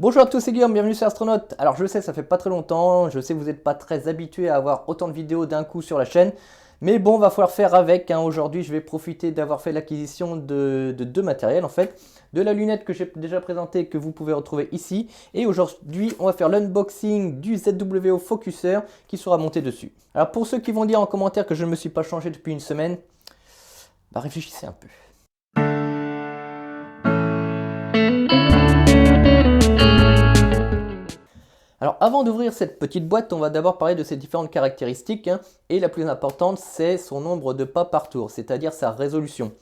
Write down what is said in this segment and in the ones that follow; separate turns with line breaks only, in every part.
Bonjour à tous, c'est Guillaume, bienvenue sur Astronaute. Alors je sais, ça fait pas très longtemps, je sais que vous n'êtes pas très habitué à avoir autant de vidéos d'un coup sur la chaîne, mais bon, va falloir faire avec, hein. Aujourd'hui, je vais profiter d'avoir fait l'acquisition de deux matériels en fait, de la lunette que j'ai déjà présentée que vous pouvez retrouver ici, et aujourd'hui, on va faire l'unboxing du ZWO Focuser qui sera monté dessus. Alors pour ceux qui vont dire en commentaire que je ne me suis pas changé depuis une semaine, bah réfléchissez un peu. Alors avant d'ouvrir cette petite boîte, on va d'abord parler de ses différentes caractéristiques, hein, et la plus importante c'est son nombre de pas par tour, c'est-à-dire sa résolution.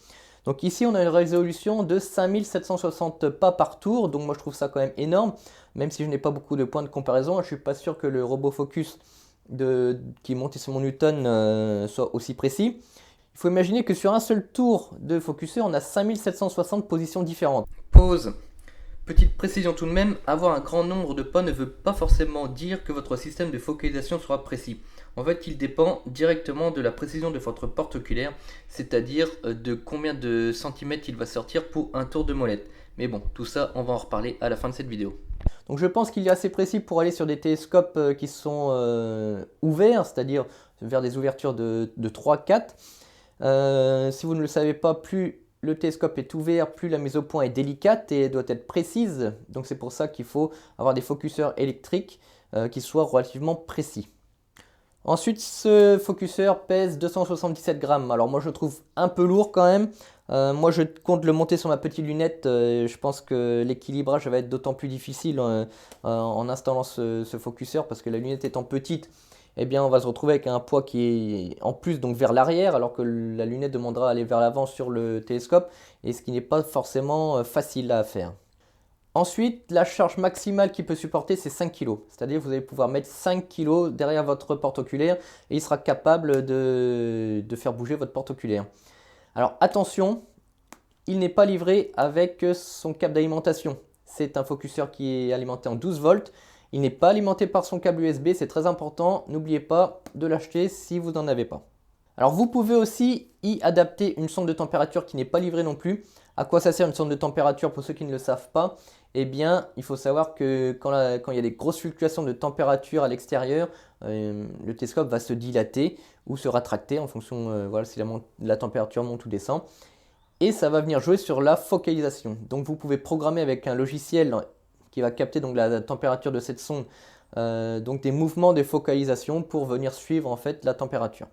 Donc ici on a une résolution de 5760 pas par tour, donc moi je trouve ça quand même énorme, même si je n'ai pas beaucoup de points de comparaison, je ne suis pas sûr que le robot focus qui est monté sur mon Newton soit aussi précis. Il faut imaginer que sur un seul tour de focuseur, on a 5760 positions différentes. Pause. Petite précision tout de même, avoir un grand nombre de pas ne veut pas forcément dire que votre système de focalisation sera précis. En fait, il dépend directement de la précision de votre porte oculaire, c'est-à-dire de combien de centimètres il va sortir pour un tour de molette. Mais bon, tout ça, on va en reparler à la fin de cette vidéo. Donc je pense qu'il est assez précis pour aller sur des télescopes qui sont ouverts, c'est-à-dire vers des ouvertures de 3-4. Si vous ne le savez pas, plus le télescope est ouvert, plus la mise au point est délicate et doit être précise. Donc c'est pour ça qu'il faut avoir des focuseurs électriques qui soient relativement précis. Ensuite, ce focuseur pèse 277 grammes. Alors moi je le trouve un peu lourd quand même. Moi je compte le monter sur ma petite lunette. Je pense que l'équilibrage va être d'autant plus difficile en installant ce focuseur parce que la lunette étant petite, eh bien on va se retrouver avec un poids qui est en plus donc vers l'arrière alors que la lunette demandera à aller vers l'avant sur le télescope et ce qui n'est pas forcément facile à faire. Ensuite, la charge maximale qu'il peut supporter, c'est 5 kg. C'est-à-dire que vous allez pouvoir mettre 5 kg derrière votre porte oculaire et il sera capable de faire bouger votre porte oculaire. Alors attention, il n'est pas livré avec son câble d'alimentation. C'est un focuseur qui est alimenté en 12 volts. Il n'est pas alimenté par son câble USB, c'est très important. N'oubliez pas de l'acheter si vous n'en avez pas. Alors vous pouvez aussi y adapter une sonde de température qui n'est pas livrée non plus. À quoi ça sert une sonde de température pour ceux qui ne le savent pas? Eh bien, il faut savoir que quand il y a des grosses fluctuations de température à l'extérieur, le télescope va se dilater ou se rétracter en fonction voilà, si la température monte ou descend. Et ça va venir jouer sur la focalisation. Donc vous pouvez programmer avec un logiciel qui va capter donc la température de cette sonde, donc des mouvements de focalisation pour venir suivre en fait la température.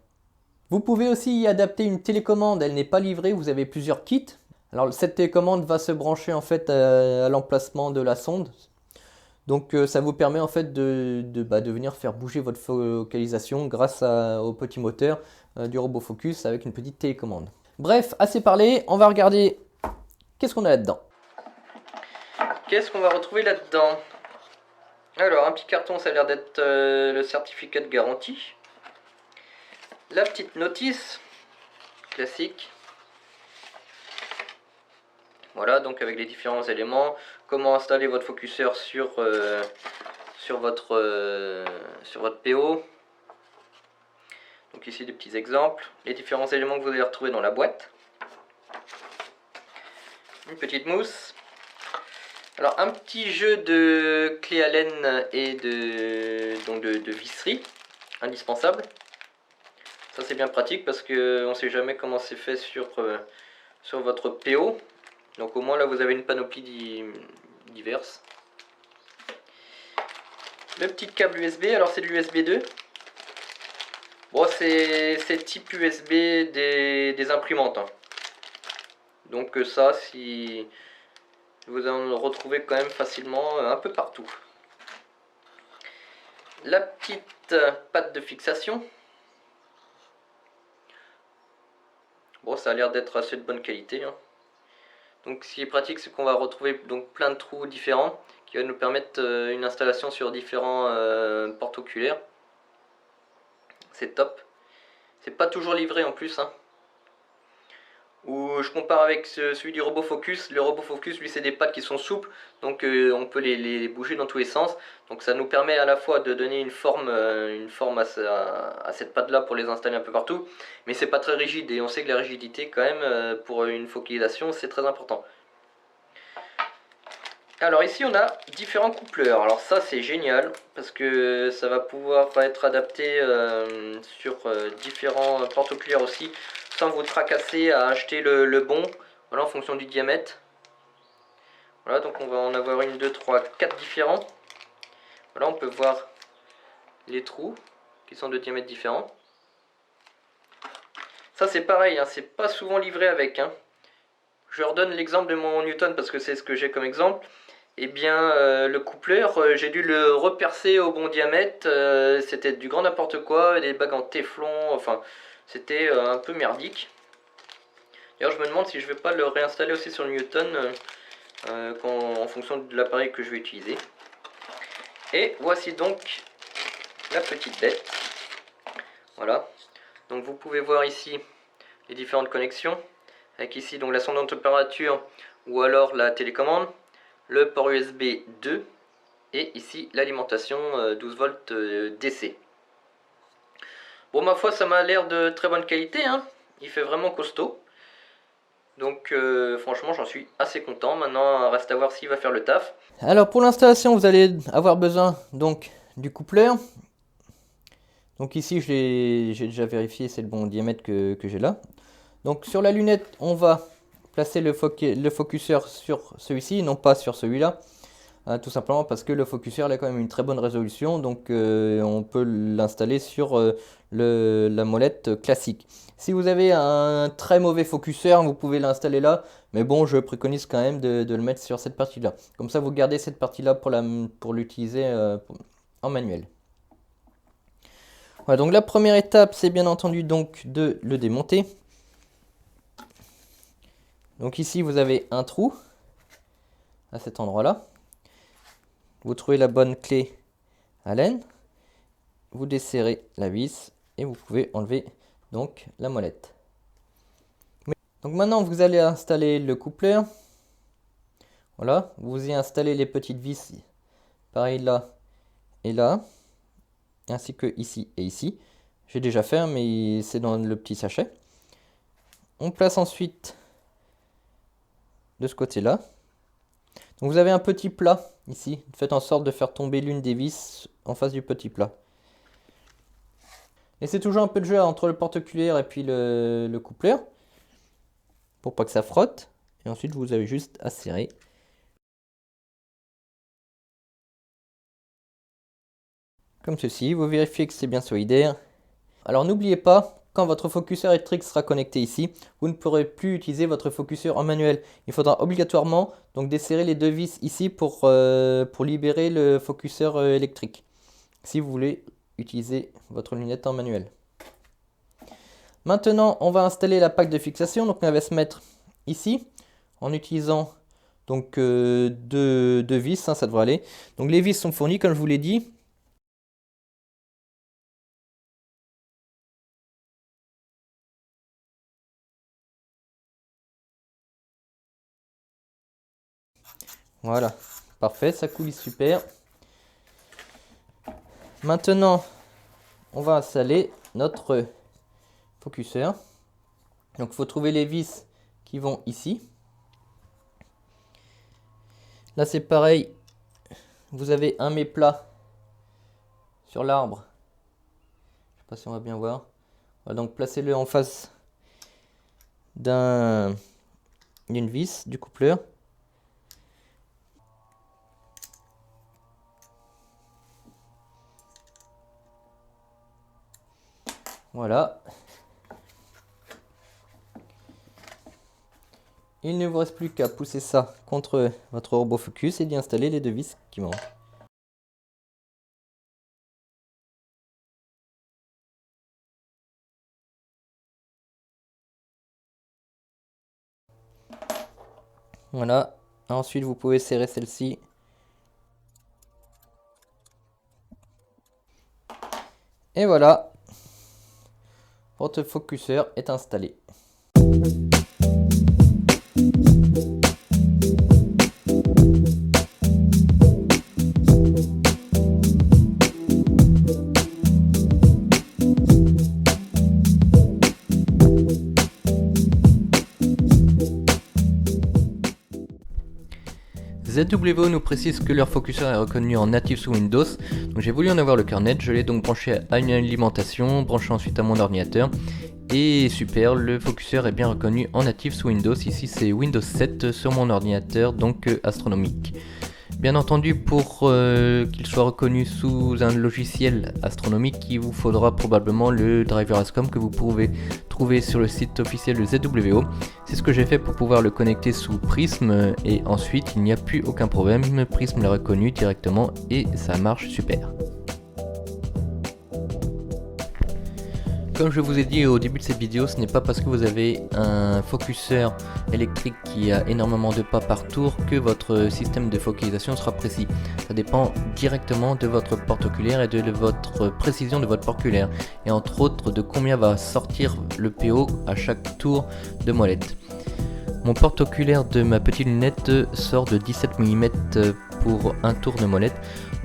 Vous pouvez aussi y adapter une télécommande, elle n'est pas livrée, vous avez plusieurs kits. Alors cette télécommande va se brancher en fait à l'emplacement de la sonde. Donc ça vous permet en fait de venir faire bouger votre focalisation grâce au petit moteur du robot Focus avec une petite télécommande. Bref, assez parlé, on va regarder qu'est-ce qu'on a là-dedans. Qu'est-ce qu'on va retrouver là-dedans? Alors un petit carton, ça a l'air d'être le certificat de garantie. La petite notice classique. Voilà, donc avec les différents éléments, comment installer votre focuseur sur votre PO. Donc ici des petits exemples, les différents éléments que vous allez retrouver dans la boîte. Une petite mousse. Alors un petit jeu de clé Allen et de visserie, indispensable. Ça c'est bien pratique parce qu'on ne sait jamais comment c'est fait sur votre PO. Donc au moins là vous avez une panoplie diverse. Le petit câble USB, alors c'est de l'USB 2. Bon, c'est type USB des imprimantes, hein. Donc ça, si vous en retrouvez quand même facilement un peu partout. La petite patte de fixation. Bon, ça a l'air d'être assez de bonne qualité, hein. Donc ce qui est pratique, c'est qu'on va retrouver donc plein de trous différents qui va nous permettre une installation sur différents portes oculaires. C'est top. C'est pas toujours livré en plus, hein. Où je compare avec celui du robot Focus. Le robot Focus, lui, c'est des pattes qui sont souples, donc on peut les bouger dans tous les sens. Donc ça nous permet à la fois de donner une forme à cette patte là pour les installer un peu partout, mais c'est pas très rigide et on sait que la rigidité quand même pour une focalisation c'est très important. Alors ici on a différents coupleurs, alors ça c'est génial parce que ça va pouvoir être adapté sur différents porte-oculaires aussi, sans vous tracasser à acheter le bon, voilà, en fonction du diamètre. Voilà, donc on va en avoir 1, 2, 3, 4 différents. Voilà, on peut voir les trous qui sont de diamètres différents. Ça c'est pareil, hein, c'est pas souvent livré avec. Hein. Je redonne l'exemple de mon Newton parce que c'est ce que j'ai comme exemple. Eh bien, le coupleur, j'ai dû le repercer au bon diamètre. C'était du grand n'importe quoi, des bagues en téflon, enfin, c'était un peu merdique. D'ailleurs, je me demande si je vais pas le réinstaller aussi sur le Newton en fonction de l'appareil que je vais utiliser. Et voici donc la petite bête. Voilà. Donc vous pouvez voir ici les différentes connexions. Avec ici donc la sonde de température ou alors la télécommande. Le port USB 2 et ici l'alimentation 12 volts DC. Bon, ma foi, ça m'a l'air de très bonne qualité, hein. Il fait vraiment costaud. Donc franchement j'en suis assez content. Maintenant reste à voir s'il va faire le taf. Alors pour l'installation vous allez avoir besoin donc du coupleur. Donc ici j'ai déjà vérifié, c'est le bon diamètre que j'ai là. Donc sur la lunette on va placer le focuseur sur celui-ci, non pas sur celui-là. Tout simplement parce que le focuseur a quand même une très bonne résolution, donc on peut l'installer sur la molette classique. Si vous avez un très mauvais focuseur, vous pouvez l'installer là, mais bon, je préconise quand même de le mettre sur cette partie-là. Comme ça, vous gardez cette partie-là pour l'utiliser en manuel. Voilà, donc la première étape, c'est bien entendu donc de le démonter. Donc ici, vous avez un trou à cet endroit-là. Vous trouvez la bonne clé Allen, vous desserrez la vis et vous pouvez enlever donc la molette. Donc maintenant vous allez installer le coupleur. Voilà, vous y installez les petites vis, pareil là et là, ainsi que ici et ici. J'ai déjà fait, mais c'est dans le petit sachet. On place ensuite de ce côté-là. Donc vous avez un petit plat ici. Faites en sorte de faire tomber l'une des vis en face du petit plat. Et c'est toujours un peu de jeu entre le porte-oculaire et puis le coupleur. Pour pas que ça frotte. Et ensuite vous avez juste à serrer. Comme ceci. Vous vérifiez que c'est bien solidaire. Alors n'oubliez pas, quand votre focuseur électrique sera connecté ici, vous ne pourrez plus utiliser votre focuseur en manuel. Il faudra obligatoirement donc desserrer les deux vis ici pour libérer le focuseur électrique. Si vous voulez utiliser votre lunette en manuel. Maintenant, on va installer la plaque de fixation. Donc on va se mettre ici en utilisant donc deux vis, hein, ça devrait aller. Donc les vis sont fournies comme je vous l'ai dit. Voilà, parfait, ça coulisse super. Maintenant, on va installer notre focuseur. Donc il faut trouver les vis qui vont ici. Là c'est pareil, vous avez un mets-plat sur l'arbre. Je sais pas si on va bien voir. Voilà, donc placez-le en face d'une vis du coupleur. Voilà. Il ne vous reste plus qu'à pousser ça contre votre robot focus et d'y installer les deux vis qui manquent. Voilà. Ensuite, vous pouvez serrer celle-ci. Et voilà. Votre focuseur est installé. ZWO nous précise que leur focuseur est reconnu en natif sous Windows, donc j'ai voulu en avoir le cœur net, je l'ai donc branché à une alimentation, branché ensuite à mon ordinateur, et super, le focuseur est bien reconnu en natif sous Windows, ici c'est Windows 7 sur mon ordinateur, donc astronomique. Bien entendu, pour qu'il soit reconnu sous un logiciel astronomique, il vous faudra probablement le driver ASCOM que vous pouvez trouver sur le site officiel de ZWO. C'est ce que j'ai fait pour pouvoir le connecter sous Prism et ensuite il n'y a plus aucun problème, Prism l'a reconnu directement et ça marche super. Comme je vous ai dit au début de cette vidéo, ce n'est pas parce que vous avez un focuseur électrique qui a énormément de pas par tour que votre système de focalisation sera précis. Ça dépend directement de votre porte oculaire et de votre précision de votre porte oculaire. Et entre autres de combien va sortir le PO à chaque tour de molette. Mon porte oculaire de ma petite lunette sort de 17 mm pour un tour de molette.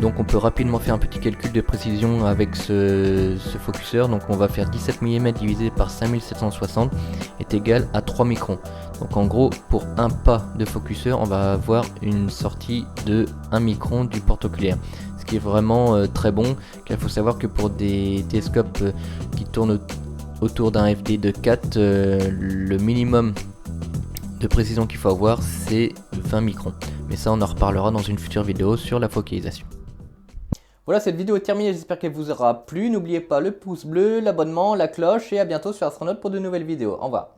Donc on peut rapidement faire un petit calcul de précision avec ce focuseur. Donc on va faire 17 mm divisé par 5760 est égal à 3 microns. Donc en gros pour un pas de focuseur on va avoir une sortie de 1 micron du porte oculaire. Ce qui est vraiment très bon, car il faut savoir que pour des télescopes qui tournent autour d'un FD de 4, le minimum de précision qu'il faut avoir c'est 20 microns. Mais ça on en reparlera dans une future vidéo sur la focalisation. Voilà, cette vidéo est terminée, j'espère qu'elle vous aura plu. N'oubliez pas le pouce bleu, l'abonnement, la cloche et à bientôt sur Astronaute pour de nouvelles vidéos. Au revoir.